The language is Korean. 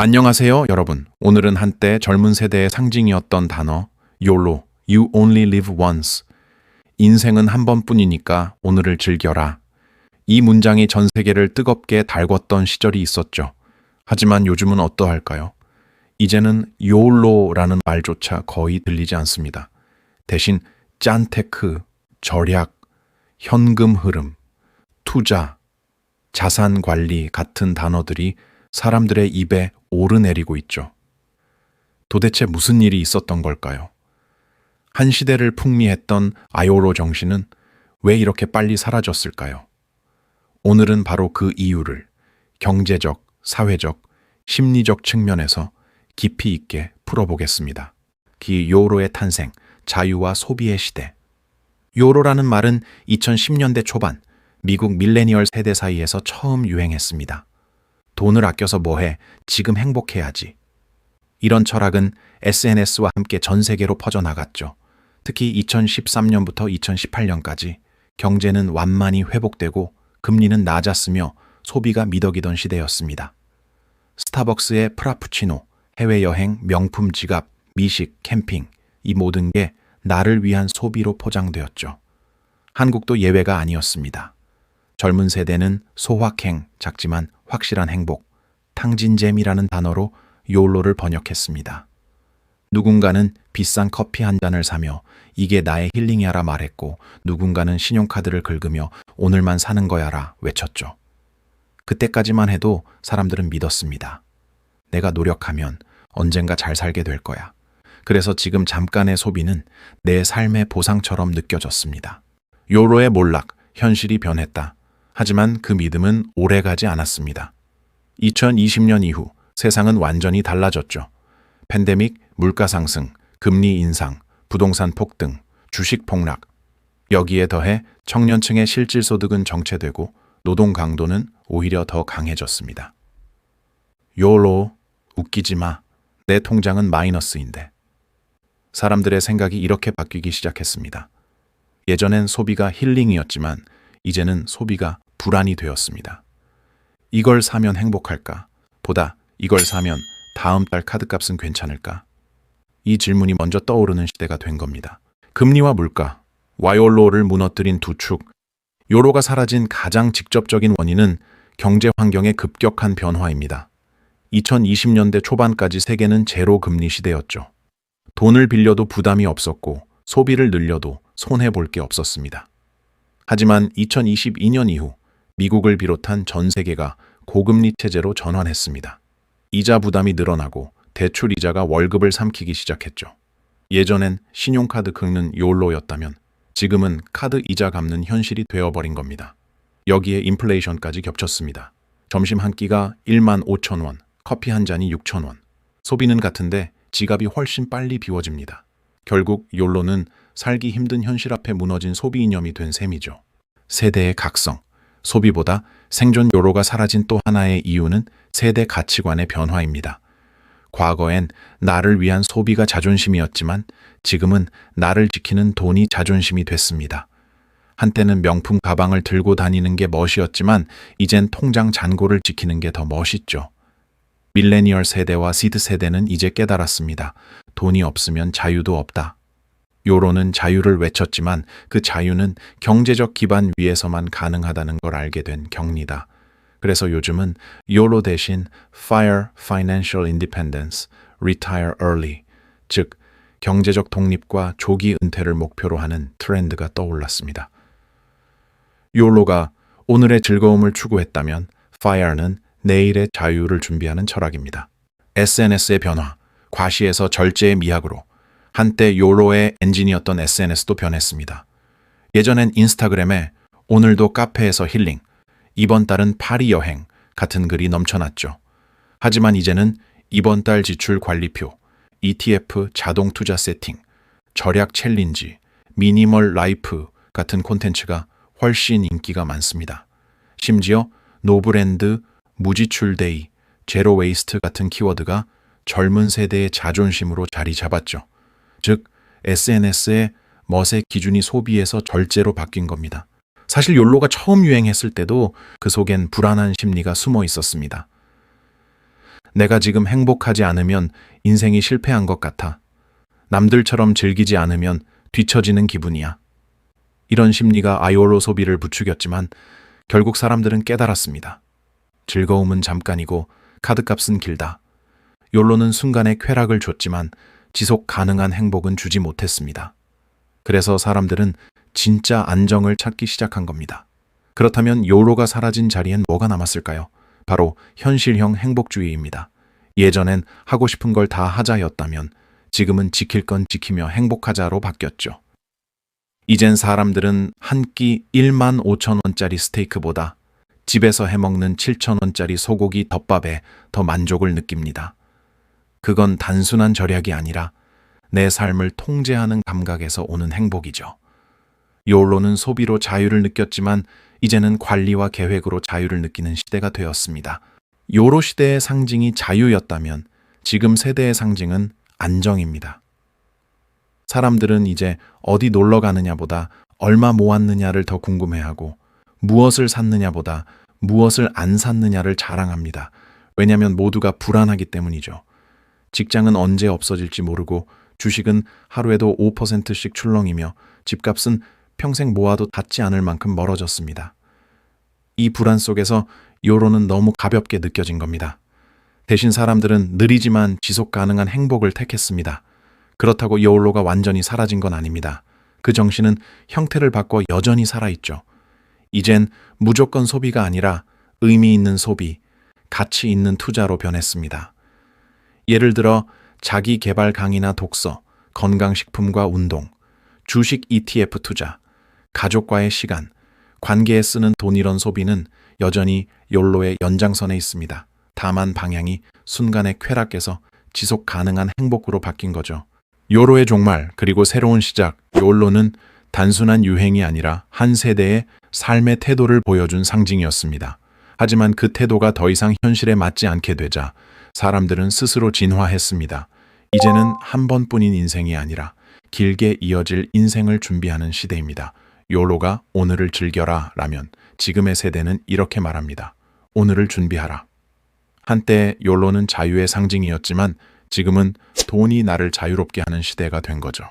안녕하세요, 여러분. 오늘은 한때 젊은 세대의 상징이었던 단어 YOLO, You Only Live Once. 인생은 한 번뿐이니까 오늘을 즐겨라. 이 문장이 전 세계를 뜨겁게 달궜던 시절이 있었죠. 하지만 요즘은 어떠할까요? 이제는 YOLO라는 말조차 거의 들리지 않습니다. 대신 짠테크, 절약, 현금 흐름, 투자, 자산 관리 같은 단어들이 사람들의 입에 오르내리고 있죠. 도대체 무슨 일이 있었던 걸까요? 한 시대를 풍미했던 아요로 정신은 왜 이렇게 빨리 사라졌을까요? 오늘은 바로 그 이유를 경제적, 사회적, 심리적 측면에서 깊이 있게 풀어보겠습니다. 기 요로의 탄생, 자유와 소비의 시대. 요로라는 말은 2010년대 초반 미국 밀레니얼 세대 사이에서 처음 유행했습니다. 돈을 아껴서 뭐해? 지금 행복해야지. 이런 철학은 SNS와 함께 전 세계로 퍼져나갔죠. 특히 2013년부터 2018년까지 경제는 완만히 회복되고 금리는 낮았으며 소비가 미덕이던 시대였습니다. 스타벅스의 프라푸치노, 해외여행, 명품 지갑, 미식, 캠핑, 이 모든 게 나를 위한 소비로 포장되었죠. 한국도 예외가 아니었습니다. 젊은 세대는 소확행, 작지만 확실한 행복, 탕진잼이라는 단어로 요로를 번역했습니다. 누군가는 비싼 커피 한 잔을 사며 이게 나의 힐링이야라 말했고, 누군가는 신용카드를 긁으며 오늘만 사는 거야라 외쳤죠. 그때까지만 해도 사람들은 믿었습니다. 내가 노력하면 언젠가 잘 살게 될 거야. 그래서 지금 잠깐의 소비는 내 삶의 보상처럼 느껴졌습니다. 요로의 몰락, 현실이 변했다. 하지만 그 믿음은 오래가지 않았습니다. 2020년 이후 세상은 완전히 달라졌죠. 팬데믹, 물가 상승, 금리 인상, 부동산 폭등, 주식 폭락. 여기에 더해 청년층의 실질소득은 정체되고 노동 강도는 오히려 더 강해졌습니다. 요로, 웃기지 마. 내 통장은 마이너스인데. 사람들의 생각이 이렇게 바뀌기 시작했습니다. 예전엔 소비가 힐링이었지만 이제는 소비가 불안이 되었습니다. 이걸 사면 행복할까? 보다 이걸 사면 다음 달 카드값은 괜찮을까? 이 질문이 먼저 떠오르는 시대가 된 겁니다. 금리와 물가, 와이올로를 무너뜨린 두 축, 요로가 사라진 가장 직접적인 원인은 경제 환경의 급격한 변화입니다. 2020년대 초반까지 세계는 제로 금리 시대였죠. 돈을 빌려도 부담이 없었고 소비를 늘려도 손해볼 게 없었습니다. 하지만 2022년 이후 미국을 비롯한 전 세계가 고금리 체제로 전환했습니다. 이자 부담이 늘어나고 대출 이자가 월급을 삼키기 시작했죠. 예전엔 신용카드 긁는 요로였다면 지금은 카드 이자 갚는 현실이 되어버린 겁니다. 여기에 인플레이션까지 겹쳤습니다. 점심 한 끼가 15,000원, 커피 한 잔이 6,000원. 소비는 같은데 지갑이 훨씬 빨리 비워집니다. 결국 요로는 살기 힘든 현실 앞에 무너진 소비 이념이 된 셈이죠. 세대의 각성, 소비보다 생존 요로가 사라진 또 하나의 이유는 세대 가치관의 변화입니다. 과거엔 나를 위한 소비가 자존심이었지만 지금은 나를 지키는 돈이 자존심이 됐습니다. 한때는 명품 가방을 들고 다니는 게 멋이었지만 이젠 통장 잔고를 지키는 게 더 멋있죠. 밀레니얼 세대와 시드 세대는 이제 깨달았습니다. 돈이 없으면 자유도 없다. 요로는 자유를 외쳤지만 그 자유는 경제적 기반 위에서만 가능하다는 걸 알게 된 경리다. 그래서 요즘은 요로 대신 FIRE, Financial Independence, Retire Early, 즉 경제적 독립과 조기 은퇴를 목표로 하는 트렌드가 떠올랐습니다. 요로가 오늘의 즐거움을 추구했다면 FIRE는 내일의 자유를 준비하는 철학입니다. SNS의 변화, 과시에서 절제의 미학으로 한때 요로의 엔진이었던 SNS도 변했습니다. 예전엔 인스타그램에 오늘도 카페에서 힐링, 이번 달은 파리 여행 같은 글이 넘쳐났죠. 하지만 이제는 이번 달 지출 관리표, ETF 자동 투자 세팅, 절약 챌린지, 미니멀 라이프 같은 콘텐츠가 훨씬 인기가 많습니다. 심지어 노브랜드, 무지출 데이, 제로 웨이스트 같은 키워드가 젊은 세대의 자존심으로 자리 잡았죠. 즉, SNS의 멋의 기준이 소비에서 절제로 바뀐 겁니다. 사실 욜로가 처음 유행했을 때도 그 속엔 불안한 심리가 숨어 있었습니다. 내가 지금 행복하지 않으면 인생이 실패한 것 같아. 남들처럼 즐기지 않으면 뒤처지는 기분이야. 이런 심리가 아이올로 소비를 부추겼지만 결국 사람들은 깨달았습니다. 즐거움은 잠깐이고 카드값은 길다. 욜로는 순간의 쾌락을 줬지만 지속 가능한 행복은 주지 못했습니다. 그래서 사람들은 진짜 안정을 찾기 시작한 겁니다. 그렇다면 욜로가 사라진 자리엔 뭐가 남았을까요? 바로 현실형 행복주의입니다. 예전엔 하고 싶은 걸 다 하자였다면 지금은 지킬 건 지키며 행복하자로 바뀌었죠. 이젠 사람들은 한 끼 1만 5천 원짜리 스테이크보다 집에서 해먹는 7천 원짜리 소고기 덮밥에 더 만족을 느낍니다. 그건 단순한 절약이 아니라 내 삶을 통제하는 감각에서 오는 행복이죠. 욜로는 소비로 자유를 느꼈지만 이제는 관리와 계획으로 자유를 느끼는 시대가 되었습니다. 욜로 시대의 상징이 자유였다면 지금 세대의 상징은 안정입니다. 사람들은 이제 어디 놀러 가느냐보다 얼마 모았느냐를 더 궁금해하고 무엇을 샀느냐보다 무엇을 안 샀느냐를 자랑합니다. 왜냐하면 모두가 불안하기 때문이죠. 직장은 언제 없어질지 모르고 주식은 하루에도 5%씩 출렁이며 집값은 평생 모아도 닿지 않을 만큼 멀어졌습니다. 이 불안 속에서 욜로는 너무 가볍게 느껴진 겁니다. 대신 사람들은 느리지만 지속 가능한 행복을 택했습니다. 그렇다고 욜로가 완전히 사라진 건 아닙니다. 그 정신은 형태를 바꿔 여전히 살아있죠. 이젠 무조건 소비가 아니라 의미 있는 소비, 가치 있는 투자로 변했습니다. 예를 들어 자기 개발 강의나 독서, 건강식품과 운동, 주식 ETF 투자, 가족과의 시간, 관계에 쓰는 돈 이런 소비는 여전히 욜로의 연장선에 있습니다. 다만 방향이 순간의 쾌락에서 지속 가능한 행복으로 바뀐 거죠. 욜로의 종말 그리고 새로운 시작, 욜로는 단순한 유행이 아니라 한 세대의 삶의 태도를 보여준 상징이었습니다. 하지만 그 태도가 더 이상 현실에 맞지 않게 되자 사람들은 스스로 진화했습니다. 이제는 한 번뿐인 인생이 아니라 길게 이어질 인생을 준비하는 시대입니다. 욜로가 오늘을 즐겨라 라면 지금의 세대는 이렇게 말합니다. 오늘을 준비하라. 한때 욜로는 자유의 상징이었지만 지금은 돈이 나를 자유롭게 하는 시대가 된 거죠.